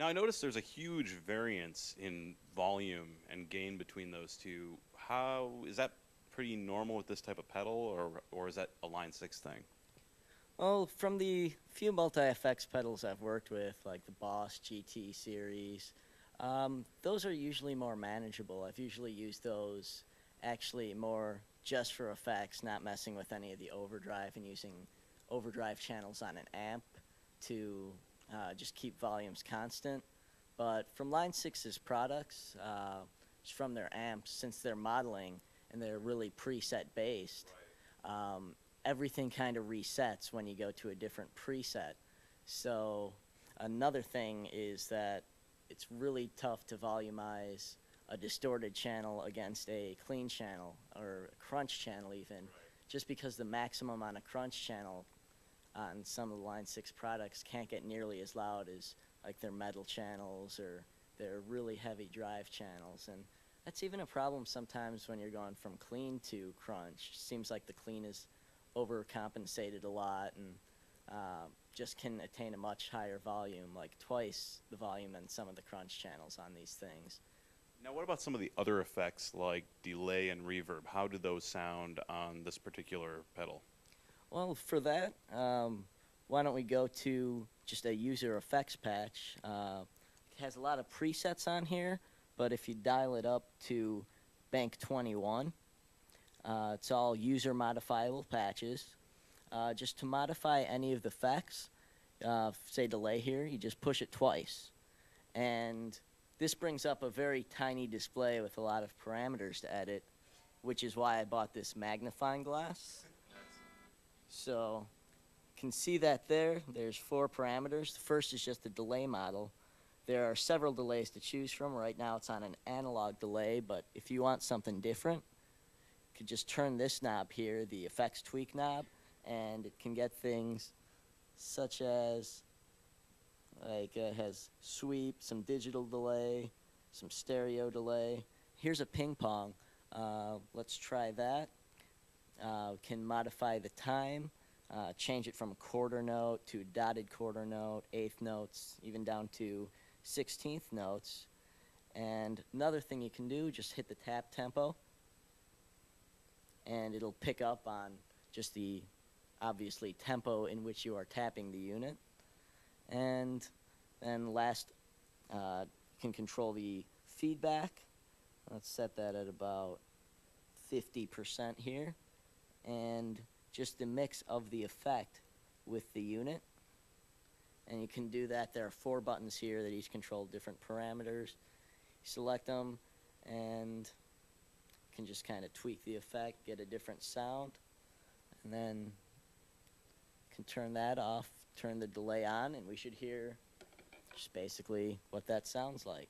Now I noticed there's a huge variance in volume and gain between those two. How is that pretty normal with this type of pedal, or is that a Line 6 thing? Well, from the few multi-effects pedals I've worked with, like the Boss GT series, those are usually more manageable. I've usually used those actually more just for effects, not messing with any of the overdrive and using overdrive channels on an amp to just keep volumes constant. But from Line 6's products, from their amps, since they're modeling and they're really preset based, everything kind of resets when you go to a different preset. So another thing is that it's really tough to volumize a distorted channel against a clean channel or a crunch channel even, just because the maximum on a crunch channel on some of the Line 6 products can't get nearly as loud as like their metal channels or their really heavy drive channels. And that's even a problem sometimes when you're going from clean to crunch. Seems like the clean is overcompensated a lot and just can attain a much higher volume, like twice the volume than some of the crunch channels on these things. Now, what about some of the other effects like delay and reverb? How do those sound on this particular pedal? Well, for that, why don't we go to just a user effects patch. It has a lot of presets on here, but if you dial it up to Bank 21, it's all user modifiable patches. Just to modify any of the effects, say delay here, you just push it twice. And this brings up a very tiny display with a lot of parameters to edit, which is why I bought this magnifying glass. So you can see that there. There's 4 parameters. The first is just the delay model. There are several delays to choose from. Right now it's on an analog delay, but if you want something different, you could just turn this knob here, the effects tweak knob, and it can get things such as like it has sweep, some digital delay, some stereo delay. Here's a ping pong. Let's try that. Can modify the time, change it from a quarter note to dotted quarter note, eighth notes, even down to 16th notes. And another thing you can do, just hit the tap tempo, and it'll pick up on just the obviously tempo in which you are tapping the unit. And then last, you can control the feedback. Let's set that at about 50% here. And just the mix of the effect with the unit. And you can do that. There are 4 buttons here that each control different parameters. You select them and you can just kind of tweak the effect, get a different sound, and then you can turn that off, turn the delay on, and we should hear just basically what that sounds like.